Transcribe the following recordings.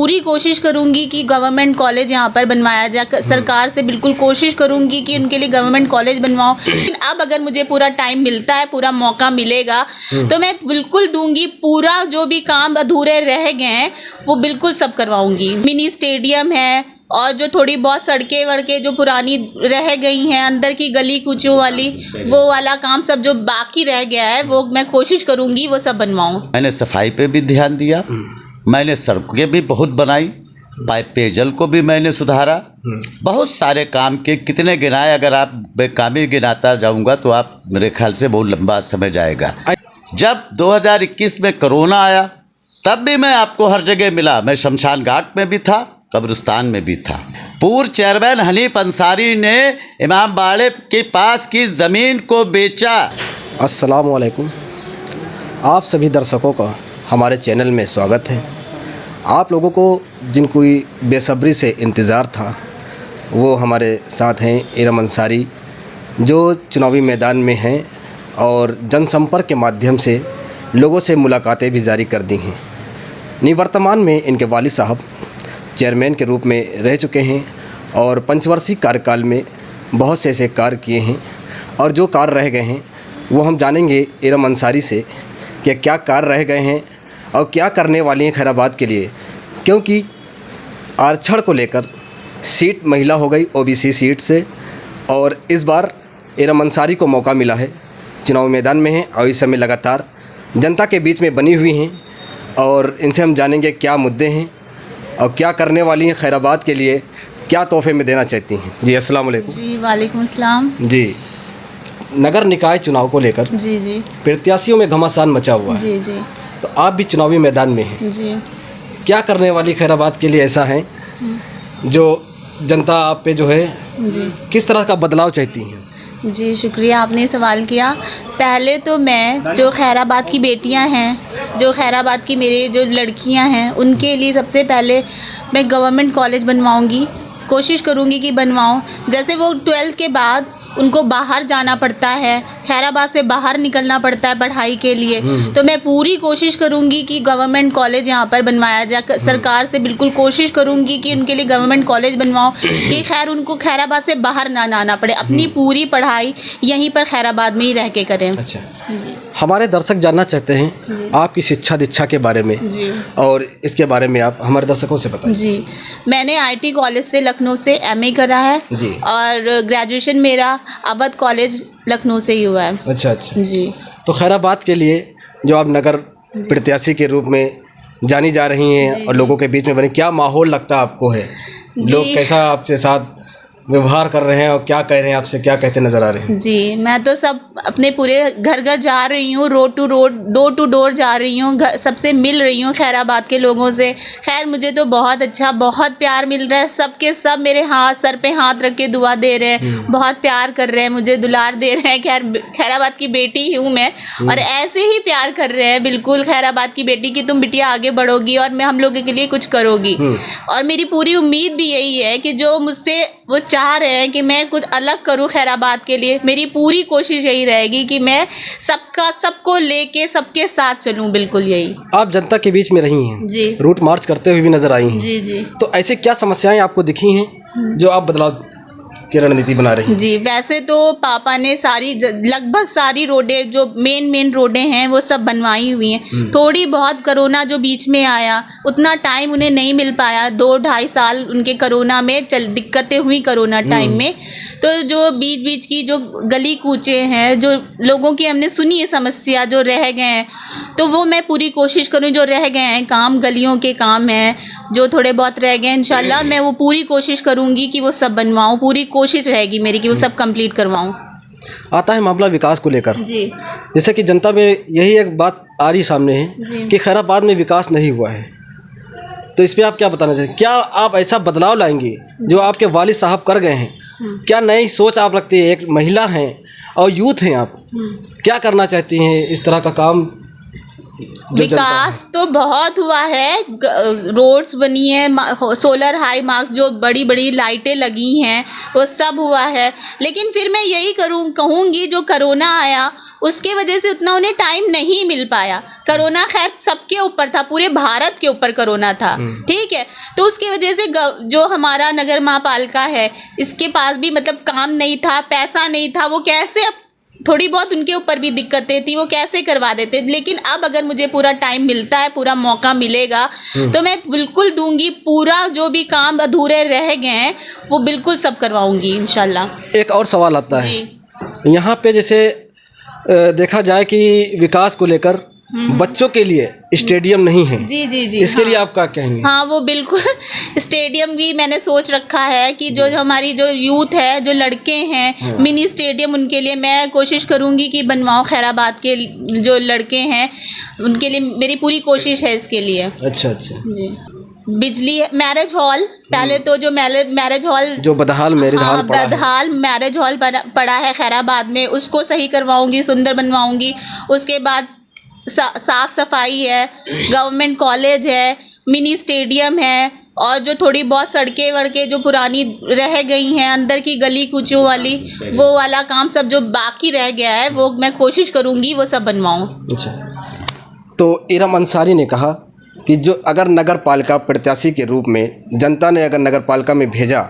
पूरी कोशिश करूँगी कि गवर्नमेंट कॉलेज यहाँ पर बनवाया जाए। सरकार से बिल्कुल कोशिश करूँगी कि उनके लिए गवर्नमेंट कॉलेज बनवाऊँ। लेकिन अब अगर मुझे पूरा टाइम मिलता है, पूरा मौका मिलेगा तो मैं बिल्कुल दूंगी। पूरा जो भी काम अधूरे रह गए हैं वो बिल्कुल सब करवाऊँगी। मिनी स्टेडियम है और जो थोड़ी बहुत सड़कें वड़कें जो पुरानी रह गई हैं, अंदर की गली कूचों वाली, वो वाला काम सब जो बाकी रह गया है वो मैं कोशिश करूँगी वो सब बनवाऊँ। मैंने सफाई पे भी ध्यान दिया, मैंने सड़कें भी बहुत बनाई, पेयजल को भी मैंने सुधारा, बहुत सारे काम के कितने गिनाए। अगर आप बेकामी गिनाता जाऊंगा तो आप मेरे ख्याल से बहुत लंबा समय जाएगा। जब 2021 में कोरोना आया तब भी मैं आपको हर जगह मिला। मैं शमशान घाट में भी था, कब्रिस्तान में भी था। पूर्व चेयरमैन हनीफ अंसारी ने इमाम बाड़े के पास की ज़मीन को बेचा। अस्सलाम वालेकुम, आप सभी दर्शकों का हमारे चैनल में स्वागत है। आप लोगों को जिनको बेसब्री से इंतज़ार था वो हमारे साथ हैं इरम अंसारी, जो चुनावी मैदान में हैं और जनसंपर्क के माध्यम से लोगों से मुलाकातें भी जारी कर दी हैं। निवर्तमान में इनके वालिद साहब चेयरमैन के रूप में रह चुके हैं और पंचवर्षीय कार्यकाल में बहुत से ऐसे कार्य किए हैं और जो कार्य रह गए हैं वो हम जानेंगे इरम अंसारी से कि क्या कार्य रह गए हैं और क्या करने वाली हैं खैराबाद के लिए। क्योंकि आरक्षण को लेकर सीट महिला हो गई ओबीसी सीट से और इस बार इरम अंसारी को मौका मिला है, चुनाव मैदान में हैं और इस समय लगातार जनता के बीच में बनी हुई हैं और इनसे हम जानेंगे क्या मुद्दे हैं और क्या करने वाली हैं खैराबाद के लिए, क्या तोहफे में देना चाहती हैं। जी अस्सलाम वालेकुम। जी वालेकुम अस्सलाम। जी, नगर निकाय चुनाव को लेकर जी प्रत्याशियों में घमासान मचा हुआ है। जी तो आप भी चुनावी मैदान में हैं, जी क्या करने वाली खैराबाद के लिए ऐसा है जो जनता आप पे जो है जी किस तरह का बदलाव चाहती हैं? जी शुक्रिया, आपने सवाल किया। पहले तो मैं जो खैराबाद की बेटियां हैं, जो खैराबाद की मेरे जो लड़कियां हैं, उनके लिए सबसे पहले मैं गवर्नमेंट कॉलेज बनवाऊंगी, कोशिश करूंगी कि बनवाऊं। जैसे वो 12th के बाद उनको बाहर जाना पड़ता है, खैराबाद से बाहर निकलना पड़ता है पढ़ाई के लिए, तो मैं पूरी कोशिश करूंगी कि गवर्नमेंट कॉलेज यहाँ पर बनवाया जाए। सरकार से बिल्कुल कोशिश करूंगी कि उनके लिए गवर्नमेंट कॉलेज बनवाऊँ कि खैर उनको खैराबाद से बाहर ना आना पड़े, अपनी पूरी पढ़ाई यहीं पर खैराबाद में ही रह के करें। अच्छा, हमारे दर्शक जानना चाहते हैं आपकी शिक्षा दीक्षा के बारे में जी, और इसके बारे में आप हमारे दर्शकों से बताएं। जी, मैंने आईटी कॉलेज से लखनऊ से एमए करा है जी। और ग्रेजुएशन मेरा अवध कॉलेज लखनऊ से ही हुआ है। अच्छा अच्छा जी, तो खैराबाद के लिए जो आप नगर प्रत्याशी के रूप में जानी जा रही हैं और लोगों के बीच में बने, क्या माहौल लगता आपको है? लोग कैसा आपके साथ व्यवहार कर रहे हैं और क्या कह रहे हैं आपसे, क्या कहते नज़र आ रहे हैं? जी, मैं तो सब अपने पूरे घर घर जा रही हूँ, road to road, door to door जा रही हूँ, सबसे मिल रही हूँ खैराबाद के लोगों से। खैर मुझे तो बहुत अच्छा, बहुत प्यार मिल रहा है। सबके सब मेरे सर पे हाथ रख के दुआ दे रहे हैं, बहुत प्यार कर रहे हैं, मुझे दुलार दे रहे हैं। खैराबाद की बेटी हूँ मैं और ऐसे ही प्यार कर रहे हैं बिल्कुल खैराबाद की बेटी कि तुम बिटिया आगे बढ़ोगी और मैं हम लोगों के लिए कुछ करोगी। और मेरी पूरी उम्मीद भी यही है कि जो मुझसे वो चाह रहे हैं कि मैं कुछ अलग करूं खैराबाद के लिए, मेरी पूरी कोशिश यही रहेगी कि मैं सबको लेके सबके साथ चलूं। बिल्कुल यही। आप जनता के बीच में रही हैं जी, रूट मार्च करते हुए भी नजर आई हैं। जी जी। तो ऐसे क्या समस्याएं आपको दिखी हैं जो आप बदलाव की रणनीति बना रही हैं? जी, वैसे तो पापा ने लगभग सारी रोडें जो मेन रोडें हैं वो सब बनवाई हुई हैं। थोड़ी बहुत कोरोना जो बीच में आया उतना टाइम उन्हें नहीं मिल पाया, 2-2.5 साल उनके कोरोना में दिक्कतें हुई कोरोना टाइम में। तो जो बीच की जो गली कूचे हैं, जो लोगों की हमने सुनी है समस्या जो रह गए हैं, तो वो मैं पूरी कोशिश करूँ जो रह गए हैं काम, गलियों के काम हैं जो थोड़े बहुत रह गए, इंशाल्लाह मैं वो पूरी कोशिश करूँगी कि वो सब बनवाऊँ। पूरी कोशिश रहेगी मेरी कि वो सब कंप्लीट करवाऊँ। आता है मामला विकास को लेकर। जी, जैसे कि जनता में यही एक बात आ रही सामने है कि खैराबाद में विकास नहीं हुआ है, तो इस पर आप क्या बताना चाहेंगे? क्या आप ऐसा बदलाव लाएंगे जो आपके वालिद साहब कर गए हैं? क्या नई सोच आप रखती है? एक महिला हैं और यूथ हैं आप, क्या करना चाहती हैं? इस तरह का काम विकास तो बहुत हुआ है, रोड्स बनी है, सोलर हाई मार्क्स जो बड़ी बड़ी लाइटें लगी हैं वो सब हुआ है। लेकिन फिर मैं यही कहूँगी जो कोरोना आया उसके वजह से उतना उन्हें टाइम नहीं मिल पाया। कोरोना खैर सबके ऊपर था, पूरे भारत के ऊपर कोरोना था, ठीक है। तो उसकी वजह से जो हमारा नगर महापालिका है इसके पास भी मतलब काम नहीं था, पैसा नहीं था, वो कैसे अब थोड़ी बहुत उनके ऊपर भी दिक्कतें थी, वो कैसे करवा देते। लेकिन अब अगर मुझे पूरा टाइम मिलता है, पूरा मौका मिलेगा तो मैं बिल्कुल दूंगी, पूरा जो भी काम अधूरे रह गए हैं वो बिल्कुल सब करवाऊंगी इंशाल्लाह। एक और सवाल आता है जी। यहाँ पे, जैसे देखा जाए कि विकास को लेकर बच्चों के लिए स्टेडियम नहीं है। जी जी जी, इसके लिए आप क्या कहेंगे? हाँ वो बिल्कुल स्टेडियम भी मैंने सोच रखा है कि जो हमारी जो यूथ है, जो लड़के हैं, मिनी स्टेडियम उनके लिए मैं कोशिश करूँगी कि बनवाऊँ। खैराबाद के जो लड़के हैं उनके लिए मेरी पूरी कोशिश है इसके लिए। अच्छा अच्छा जी। बिजली, मैरिज हॉल, पहले तो जो मैरिज हॉल जो बदहाल मैरिज हॉल पड़ा है, बदहाल मैरिज हॉल पड़ा है खैराबाद में, उसको सही करवाऊँगी, सुंदर बनवाऊँगी। उसके बाद साफ सफाई है, गवर्नमेंट कॉलेज है, मिनी स्टेडियम है, और जो थोड़ी बहुत सड़कें वड़कें जो पुरानी रह गई हैं, अंदर की गली कूचों वाली, वो वाला काम सब जो बाकी रह गया है वो मैं कोशिश करूँगी वो सब बनवाऊँ। अच्छा, तो इरम अंसारी ने कहा कि जो अगर नगर पालिका प्रत्याशी के रूप में जनता ने अगर नगर पालिका में भेजा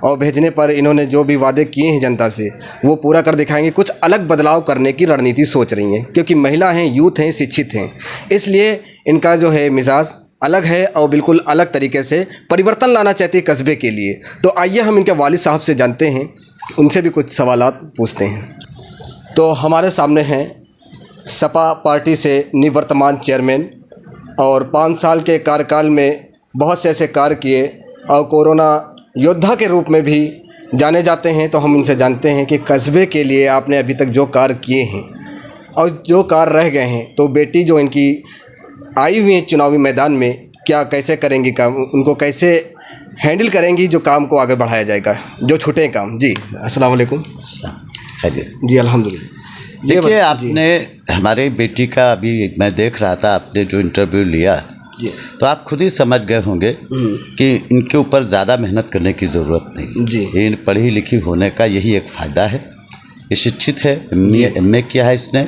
और भेजने पर इन्होंने जो भी वादे किए हैं जनता से वो पूरा कर दिखाएंगे। कुछ अलग बदलाव करने की रणनीति सोच रही हैं, क्योंकि महिला हैं, यूथ हैं, शिक्षित हैं, इसलिए इनका जो है मिजाज अलग है और बिल्कुल अलग तरीके से परिवर्तन लाना चाहती है कस्बे के लिए। तो आइए हम इनके वालिद साहब से जानते हैं, उनसे भी कुछ सवालात पूछते हैं। तो हमारे सामने हैं सपा पार्टी से निवर्तमान चेयरमैन और 5 साल के कार्यकाल में बहुत से ऐसे कार्य किए और कोरोना योद्धा के रूप में भी जाने जाते हैं। तो हम इनसे जानते हैं कि कस्बे के लिए आपने अभी तक जो कार्य किए हैं और जो कार्य रह गए हैं, तो बेटी जो इनकी आई हुई है चुनावी मैदान में, क्या कैसे करेंगी काम, उनको कैसे हैंडल करेंगी जो काम को आगे बढ़ाया जाएगा, जो छूटे काम। जी अस्सलाम वालेकुम। जी अल्हम्दुलिल्लाह। देखिए, आपने हमारे बेटी का अभी मैं देख रहा था, आपने जो इंटरव्यू लिया तो आप खुद ही समझ गए होंगे कि इनके ऊपर ज़्यादा मेहनत करने की ज़रूरत नहीं जी। इन पढ़ी लिखी होने का यही एक फ़ायदा है। ये शिक्षित है, एमए किया है इसने,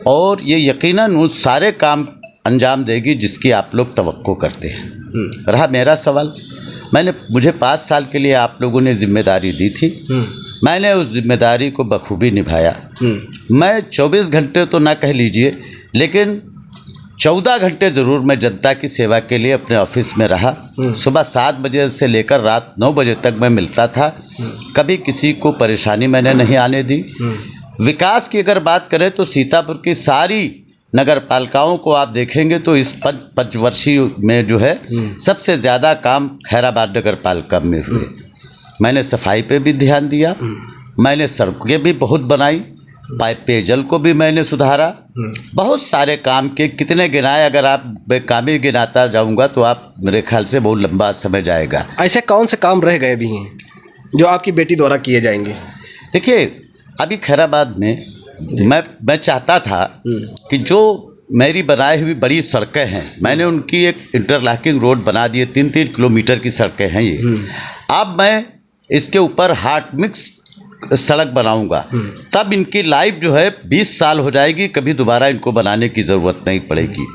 और ये यकीनन उस सारे काम अंजाम देगी जिसकी आप लोग तवक्को करते हैं। रहा मेरा सवाल, मुझे 5 साल के लिए आप लोगों ने जिम्मेदारी दी थी, मैंने उस जिम्मेदारी को बखूबी निभाया। मैं 24 घंटे तो ना कह लीजिए, लेकिन 14 घंटे ज़रूर मैं जनता की सेवा के लिए अपने ऑफिस में रहा। सुबह 7 बजे से लेकर रात 9 बजे तक मैं मिलता था, कभी किसी को परेशानी मैंने नहीं आने दी। विकास की अगर बात करें तो सीतापुर की सारी नगर पालिकाओं को आप देखेंगे तो इस पंचवर्षीय में जो है सबसे ज़्यादा काम खैराबाद नगर पालिका में हुए। मैंने सफाई पे भी ध्यान दिया, मैंने सड़कें भी बहुत बनाई, पेयजल को भी मैंने सुधारा, बहुत सारे काम के कितने गिनाए, अगर आप बेकामी गिनाता जाऊंगा तो आप मेरे ख्याल से बहुत लंबा समय जाएगा। ऐसे कौन से काम रह गए भी हैं जो आपकी बेटी द्वारा किए जाएंगे? देखिए, अभी खैराबाद में मैं चाहता था कि जो मेरी बनाई हुई बड़ी सड़कें हैं, मैंने उनकी एक इंटरलॉकिंग रोड बना दी है, 3-3 किलोमीटर की सड़कें हैं ये। अब मैं इसके ऊपर हाट मिक्स सड़क बनाऊंगा, तब इनकी लाइफ जो है 20 साल हो जाएगी, कभी दोबारा इनको बनाने की ज़रूरत नहीं पड़ेगी।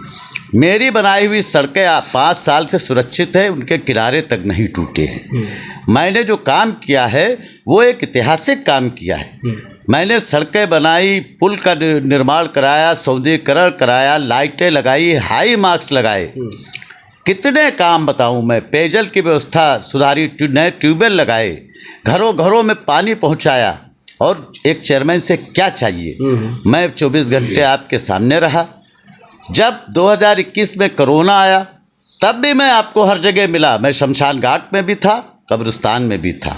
मेरी बनाई हुई सड़कें 5 साल से सुरक्षित है, उनके किनारे तक नहीं टूटे हैं। मैंने जो काम किया है वो एक ऐतिहासिक काम किया है। मैंने सड़कें बनाई, पुल का निर्माण कराया, सौंदर्यीकरण कराया, लाइटें लगाई, हाई मार्क्स लगाए, कितने काम बताऊं मैं। पेयजल की व्यवस्था सुधारी, नए ट्यूबवेल लगाए, घरों घरों में पानी पहुंचाया, और एक चेयरमैन से क्या चाहिए। मैं 24 घंटे आपके सामने रहा। जब 2021 में कोरोना आया तब भी मैं आपको हर जगह मिला। मैं शमशान घाट में भी था, कब्रिस्तान में भी था,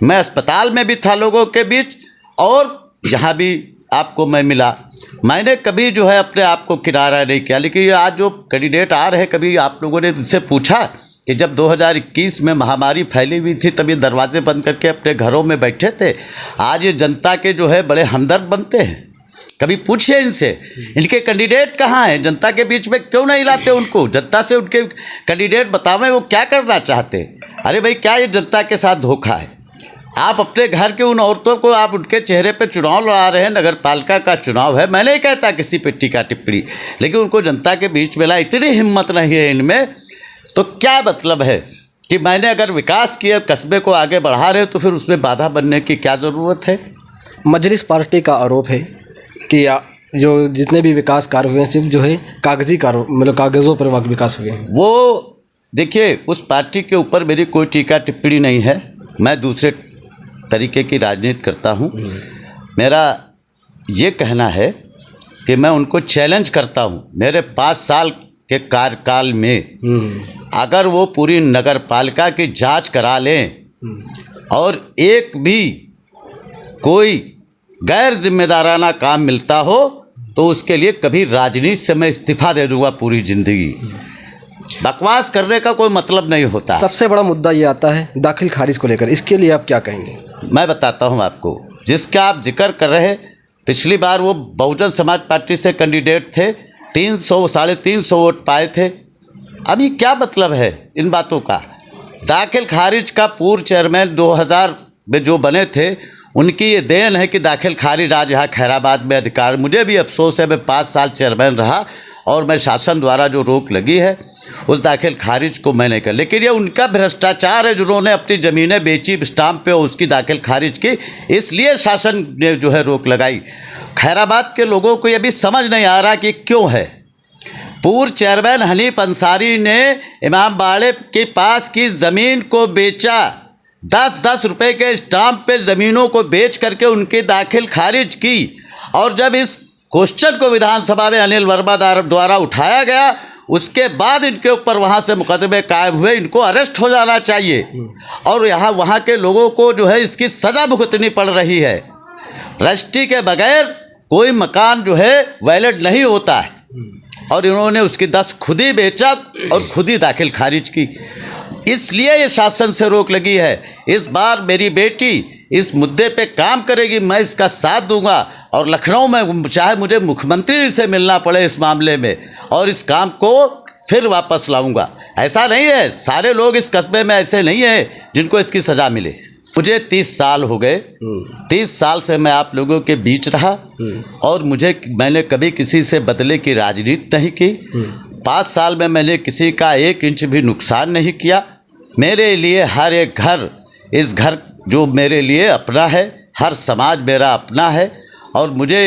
मैं अस्पताल में भी था लोगों के बीच, और यहाँ भी आपको मैं मिला। मैंने कभी जो है अपने आप को किनारा नहीं किया। लेकिन ये आज जो कैंडिडेट आ रहे हैं, कभी आप लोगों ने इनसे पूछा कि जब 2021 में महामारी फैली हुई थी तब ये दरवाजे बंद करके अपने घरों में बैठे थे? आज ये जनता के जो है बड़े हमदर्द बनते हैं। कभी पूछिए इनसे, इनके कैंडिडेट कहाँ हैं? जनता के बीच में क्यों नहीं लाते उनको? जनता से उनके कैंडिडेट बतावें वो क्या करना चाहते हैं। अरे भाई, क्या ये जनता के साथ धोखा है? आप अपने घर के उन औरतों को आप उनके चेहरे पे चुनाव लड़ा रहे हैं, नगर पालिका का चुनाव है। मैं नहीं कहता किसी पे टीका टिप्पणी, लेकिन उनको जनता के बीच में ला, इतनी हिम्मत नहीं है इनमें। तो क्या मतलब है कि मैंने अगर विकास किया, कस्बे को आगे बढ़ा रहे तो फिर उसमें बाधा बनने की क्या ज़रूरत है? मजलिस पार्टी का आरोप है कि जो जितने भी विकास कार्य हुए हैं सिर्फ जो है कागजी कार्य, मतलब कागज़ों पर विकास हुए हैं। वो देखिए, उस पार्टी के ऊपर मेरी कोई टीका टिप्पणी नहीं है। मैं दूसरे तरीके की राजनीति करता हूँ। मेरा ये कहना है कि मैं उनको चैलेंज करता हूँ, मेरे 5 साल के कार्यकाल में अगर वो पूरी नगर पालिका की जांच करा लें और एक भी कोई गैर जिम्मेदाराना काम मिलता हो तो उसके लिए कभी राजनीति से मैं इस्तीफा दे दूंगा पूरी ज़िंदगी। बकवास करने का कोई मतलब नहीं होता। सबसे बड़ा मुद्दा ये आता है दाखिल खारिज को लेकर, इसके लिए आप क्या कहेंगे? मैं बताता हूं आपको, जिसका आप जिक्र कर रहे हैं, पिछली बार वो बहुजन समाज पार्टी से कैंडिडेट थे, 300-350 वोट पाए थे। अभी क्या मतलब है इन बातों का? दाखिल खारिज का पूर्व चेयरमैन 2000 में जो बने थे, उनकी ये देन है कि दाखिल खारिज आज यहाँ खैराबाद में अधिकार। मुझे भी अफसोस है, मैं 5 साल चेयरमैन रहा और मैं शासन द्वारा जो रोक लगी है उस दाखिल खारिज को मैं नहीं कर, लेकिन ये उनका भ्रष्टाचार है जिन्होंने अपनी ज़मीनें बेची स्टाम्प पे और उसकी दाखिल खारिज की, इसलिए शासन ने जो है रोक लगाई। खैराबाद के लोगों को ये भी समझ नहीं आ रहा कि क्यों है। पूर्व चेयरमैन हनीफ अंसारी ने इमाम बाड़े के पास की ज़मीन को बेचा, 10-10 रुपये के स्टाम्प पे ज़मीनों को बेच करके उनकी दाखिल खारिज की। और जब इस क्वेश्चन को विधानसभा में अनिल वर्मा द्वारा उठाया गया, उसके बाद इनके ऊपर वहाँ से मुकदमे कायम हुए। इनको अरेस्ट हो जाना चाहिए और वहाँ के लोगों को जो है इसकी सज़ा भुगतनी पड़ रही है। रजिस्ट्री के बगैर कोई मकान जो है वैलिड नहीं होता है और इन्होंने उसकी 10 खुद ही बेचा और खुद ही दाखिल खारिज की, इसलिए ये शासन से रोक लगी है। इस बार मेरी बेटी इस मुद्दे पे काम करेगी, मैं इसका साथ दूंगा और लखनऊ में चाहे मुझे मुख्यमंत्री से मिलना पड़े इस मामले में, और इस काम को फिर वापस लाऊंगा। ऐसा नहीं है, सारे लोग इस कस्बे में ऐसे नहीं हैं जिनको इसकी सज़ा मिले। मुझे 30 साल हो गए, 30 साल से मैं आप लोगों के बीच रहा और मैंने कभी किसी से बदले की राजनीति नहीं की। 5 साल में मैंने किसी का 1 इंच भी नुकसान नहीं किया। मेरे लिए हर एक घर, इस घर जो मेरे लिए अपना है, हर समाज मेरा अपना है और मुझे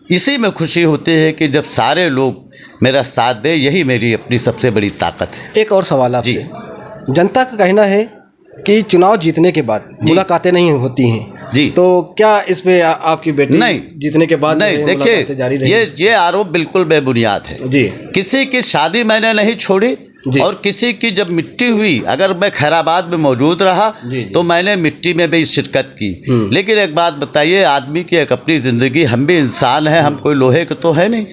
इसी में खुशी होती है कि जब सारे लोग मेरा साथ दें, यही मेरी अपनी सबसे बड़ी ताकत है। एक और सवाल आपसे, जनता का कहना है कि चुनाव जीतने के बाद मुलाकातें नहीं होती हैं जी, तो क्या इस पे आपकी बेटी नहीं जीतने के बाद नहीं? देखिए, ये आरोप बिल्कुल बेबुनियाद है जी। किसी की शादी मैंने नहीं छोड़ी और किसी की जब मिट्टी हुई, अगर मैं खैराबाद में मौजूद रहा तो मैंने मिट्टी में भी शिरकत की। लेकिन एक बात बताइए, आदमी की एक अपनी ज़िंदगी, हम भी इंसान हैं, हम कोई लोहे के तो है नहीं।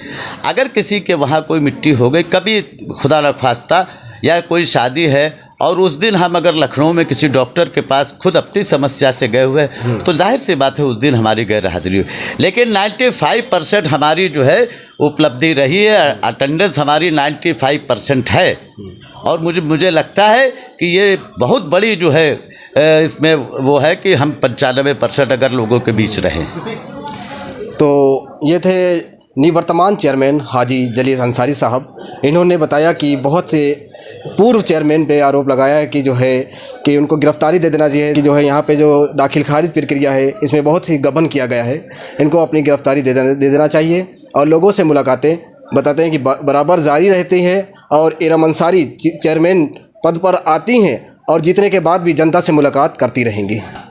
अगर किसी के वहाँ कोई मिट्टी हो गई, कभी खुदा न खास्ता, या कोई शादी है और उस दिन हम अगर लखनऊ में किसी डॉक्टर के पास खुद अपनी समस्या से गए हुए, तो जाहिर सी बात है उस दिन हमारी गैर हाजिरी हुई। लेकिन 95% हमारी जो है उपलब्धि रही है, अटेंडेंस हमारी 95% है और मुझे लगता है कि ये बहुत बड़ी जो है इसमें वो है कि हम 95% अगर लोगों के बीच रहें। तो ये थे निवर्तमान चेयरमैन हाजी जलील अंसारी साहब। इन्होंने बताया कि बहुत से पूर्व चेयरमैन पे आरोप लगाया है कि जो है कि उनको गिरफ्तारी दे देना चाहिए, कि जो है यहाँ पे जो दाखिल खारिज प्रक्रिया है इसमें बहुत ही गबन किया गया है, इनको अपनी गिरफ्तारी दे देना चाहिए। और लोगों से मुलाकातें बताते हैं कि बराबर जारी रहती हैं और इरम अंसारी चेयरमैन पद पर आती हैं और जीतने के बाद भी जनता से मुलाकात करती रहेंगी।